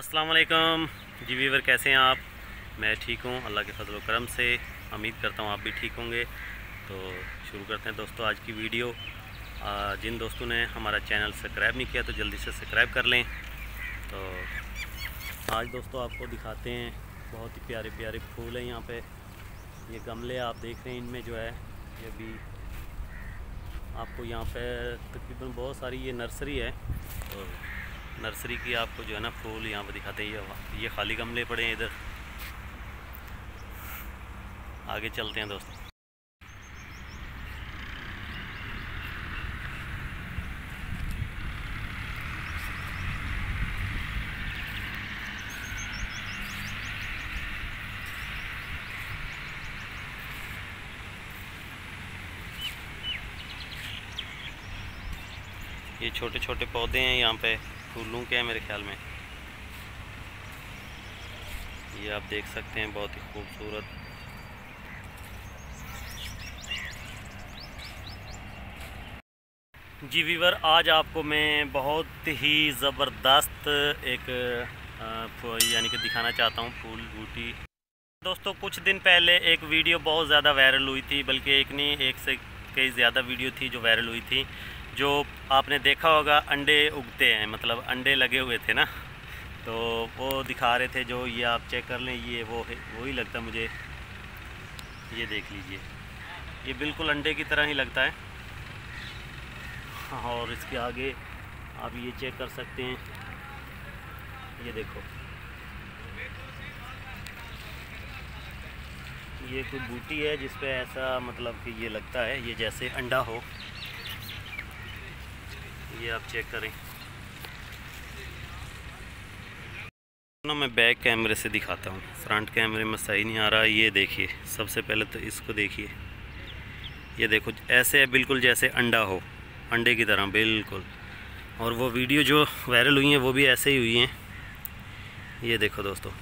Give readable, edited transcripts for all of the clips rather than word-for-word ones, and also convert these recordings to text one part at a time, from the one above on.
अस्सलाम वालेकुम जी वीवर, कैसे हैं आप। मैं ठीक हूँ अल्लाह के फजल व करम से। उम्मीद करता हूँ आप भी ठीक होंगे। तो शुरू करते हैं दोस्तों आज की वीडियो। जिन दोस्तों ने हमारा चैनल सब्सक्राइब नहीं किया तो जल्दी से सब्सक्राइब कर लें। तो आज दोस्तों आपको दिखाते हैं बहुत ही प्यारे प्यारे फूल हैं यहाँ पे। ये गमले आप देख रहे हैं, इनमें जो है ये भी आपको यहाँ पे तकरीबन बहुत सारी ये नर्सरी है। तो नर्सरी की आपको जो है ना फूल यहाँ पे दिखाते हैं। ये खाली गमले पड़े हैं इधर। आगे चलते हैं दोस्तों। ये छोटे छोटे पौधे हैं यहाँ पे, फूलों के हैं मेरे ख्याल में। ये आप देख सकते हैं बहुत ही खूबसूरत। जी वीवर, आज आपको मैं बहुत ही ज़बरदस्त एक यानी कि दिखाना चाहता हूँ फूल बूटी। दोस्तों कुछ दिन पहले एक वीडियो बहुत ज़्यादा वायरल हुई थी, बल्कि एक नहीं एक से कई ज़्यादा वीडियो थी जो वायरल हुई थी। जो आपने देखा होगा अंडे उगते हैं, मतलब अंडे लगे हुए थे ना, तो वो दिखा रहे थे। जो ये आप चेक कर लें, ये वो है, वही लगता मुझे। ये देख लीजिए, ये बिल्कुल अंडे की तरह ही लगता है। और इसके आगे आप ये चेक कर सकते हैं, ये देखो, ये कोई बूटी है जिस पे ऐसा मतलब कि ये लगता है ये जैसे अंडा हो। ये आप चेक करें ना। मैं बैक कैमरे से दिखाता हूँ, फ्रंट कैमरे में सही नहीं आ रहा। ये देखिए, सबसे पहले तो इसको देखिए, ये देखो ऐसे है बिल्कुल जैसे अंडा हो, अंडे की तरह बिल्कुल। और वो वीडियो जो वायरल हुई हैं वो भी ऐसे ही हुई हैं। ये देखो दोस्तों,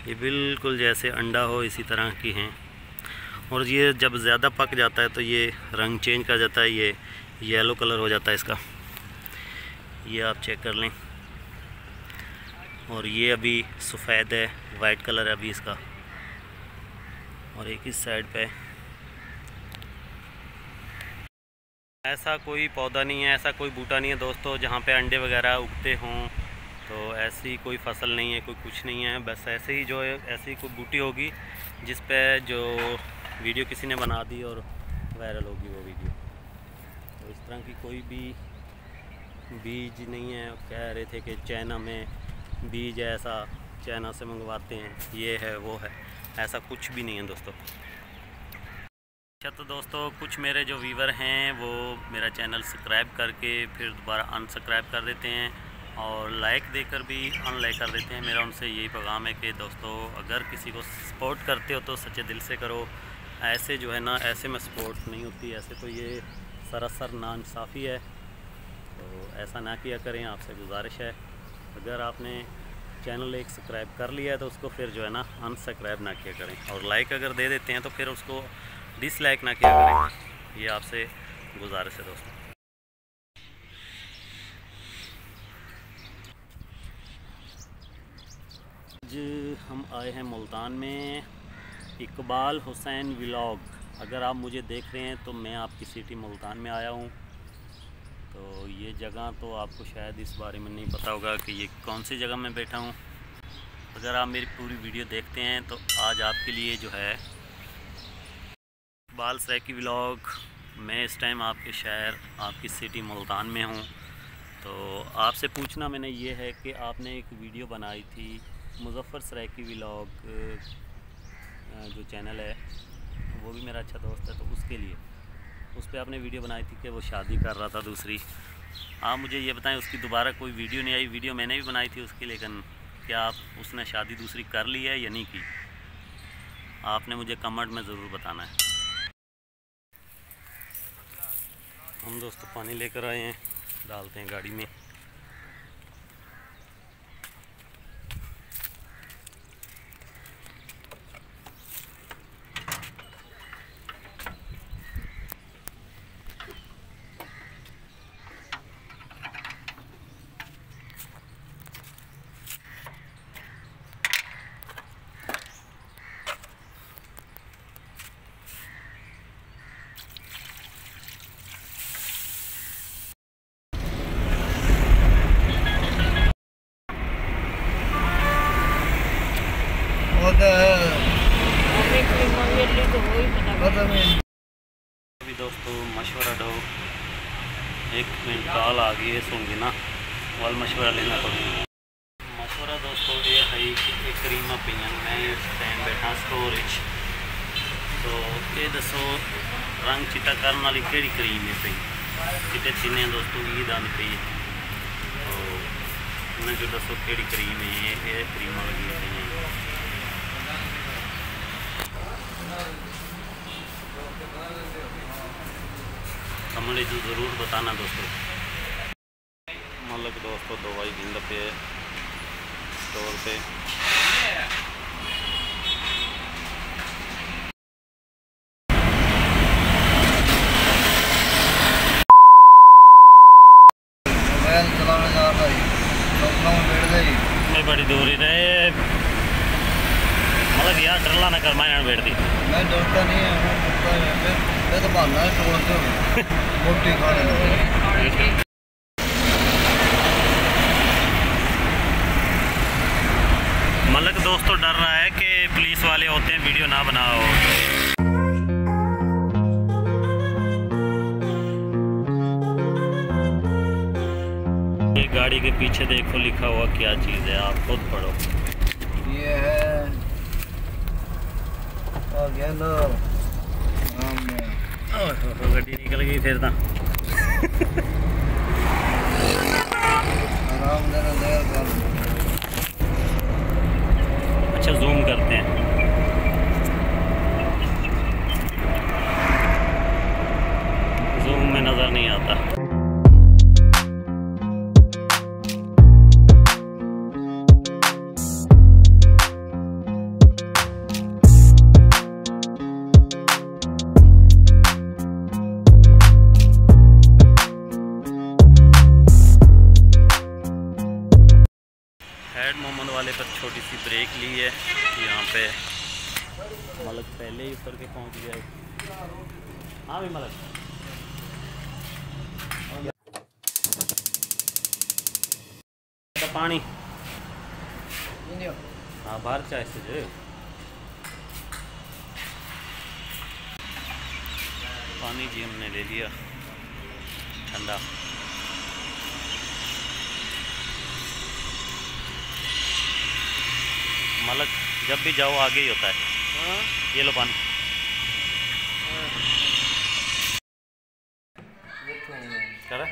ये बिल्कुल जैसे अंडा हो इसी तरह की हैं। और ये जब ज़्यादा पक जाता है तो ये रंग चेंज कर जाता है, ये येलो कलर हो जाता है इसका। ये आप चेक कर लें। और ये अभी सफ़ेद है, वाइट कलर है अभी इसका। और एक इस साइड पे ऐसा कोई पौधा नहीं है, ऐसा कोई बूटा नहीं है दोस्तों जहाँ पे अंडे वगैरह उगते हों। तो ऐसी कोई फसल नहीं है, कोई कुछ नहीं है। बस ऐसे ही जो है ऐसी कोई बूटी होगी जिस पे जो वीडियो किसी ने बना दी और वायरल होगी वो वीडियो। तो इस तरह की कोई भी बीज नहीं है। कह रहे थे कि चाइना में बीज ऐसा चाइना से मंगवाते हैं, ये है वो है, ऐसा कुछ भी नहीं है दोस्तों। अच्छा तो दोस्तों, कुछ मेरे जो व्यूवर हैं वो मेरा चैनल सब्सक्राइब करके फिर दोबारा अनसब्सक्राइब कर देते हैं और लाइक देकर भी अनलाइक कर देते हैं। मेरा उनसे यही पैगाम है कि दोस्तों अगर किसी को सपोर्ट करते हो तो सच्चे दिल से करो। ऐसे जो है ना, ऐसे में सपोर्ट नहीं होती, ऐसे तो ये सरासर नाइंसाफ़ी है। तो ऐसा ना किया करें, आपसे गुजारिश है। अगर आपने चैनल एक सब्सक्राइब कर लिया है तो उसको फिर जो है ना अनसब्सक्राइब ना किया करें। और लाइक अगर दे देते हैं तो फिर उसको डिसलाइक ना किया करें। ये आपसे गुजारिश है दोस्तों। आज हम आए हैं मुल्तान में, इकबाल हुसैन व्लॉग। अगर आप मुझे देख रहे हैं तो मैं आपकी सिटी मुल्तान में आया हूँ। तो ये जगह तो आपको शायद इस बारे में नहीं पता होगा कि ये कौन सी जगह मैं बैठा हूँ। अगर आप मेरी पूरी वीडियो देखते हैं तो आज आपके लिए जो है इकबाल सैकी व्लॉग। मैं इस टाइम आपके शहर, आपकी सिटी मुल्तान में हूँ। तो आपसे पूछना मैंने ये है कि आपने एक वीडियो बनाई थी मुज़फ़्फ़र सराइकी व्लॉग, जो चैनल है वो भी मेरा अच्छा दोस्त है, तो उसके लिए उस पर आपने वीडियो बनाई थी कि वो शादी कर रहा था दूसरी। आप मुझे ये बताएं, उसकी दोबारा कोई वीडियो नहीं आई। वीडियो मैंने भी बनाई थी उसकी, लेकिन क्या आप उसने शादी दूसरी कर ली है या नहीं की, आपने मुझे कमेंट में ज़रूर बताना है। हम दोस्तों पानी लेकर आए हैं, डालते हैं गाड़ी में। जी दोस्तों मशवरा दो, 1 मिनट कॉल आ गई है, सुन ना वाल मशवरा लेना पड़ेगा। मशवरा दोस्तों ये है कि एक क्रीम पी मैं इस टाइम बैठा स्टोर, तो ये दसो रंग चिट्टा करने वाली केड़ी क्रीम है पी, चिट्टे सीने दोस्तों ईद आनी पी, तो उन्हें जो दसो केड़ी क्रीम है, ये क्रीम लगी पी कमले जो ज़रूर बताना दोस्तों। मतलब दोस्तों दवाई गिन पे स्टोर पे मैं बड़ी दूरी रहे, मतलब यार डरला ना कर, मैं बैठ दी। मैं डरता नहीं है, मैं तो भागना है तोड़ते हो मोटी खाने। मलक दोस्तों डर रहा है कि पुलिस वाले होते हैं, वीडियो ना बनाओ। ये गाड़ी के पीछे देखो लिखा हुआ क्या चीज़ है, आप खुद पढ़ो। ये है गड्डी निकल गई फिर ना। अच्छा जूम करते हैं, जूम में नज़र नहीं आता। हेड मोहम्मद वाले पर छोटी सी ब्रेक ली है, यहाँ पे मलक पहले ही उतर के पहुँच गया है। हाँ भी मलक पानी, हाँ बाहर चाय से जो पानी जी हमने ले लिया ठंडा। मलक जब भी जाओ आगे ही होता है। ये लो पानी। करे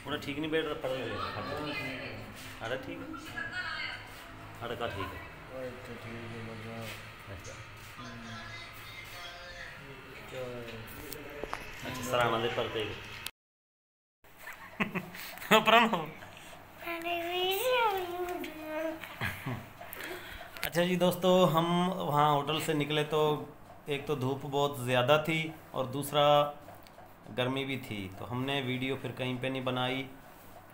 पूरा ठीक नहीं बैठ रहा, पढ़ ले। अरे ठीक है, अरे का ठीक है। अच्छा सराहना दे पढ़ते अच्छा जी दोस्तों, हम वहाँ होटल से निकले तो एक तो धूप बहुत ज़्यादा थी और दूसरा गर्मी भी थी, तो हमने वीडियो फिर कहीं पे नहीं बनाई,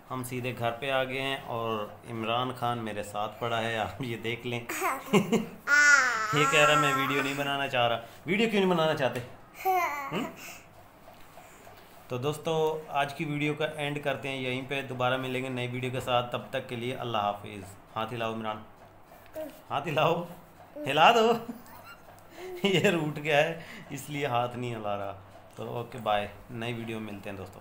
हम सीधे घर पे आ गए हैं। और इमरान खान मेरे साथ पड़ा है, आप ये देख लें। ये कह रहा मैं वीडियो नहीं बनाना चाह रहा। वीडियो क्यों नहीं बनाना चाहते? तो दोस्तों आज की वीडियो का एंड करते हैं यहीं पे, दोबारा मिलेंगे नई वीडियो के साथ, तब तक के लिए अल्लाह हाफिज़। हाथ हिलाओ इमरान, हाथ हिलाओ, हिला दो। ये रूठ गया है इसलिए हाथ नहीं हिला रहा। तो ओके बाय, नई वीडियो में मिलते हैं दोस्तों।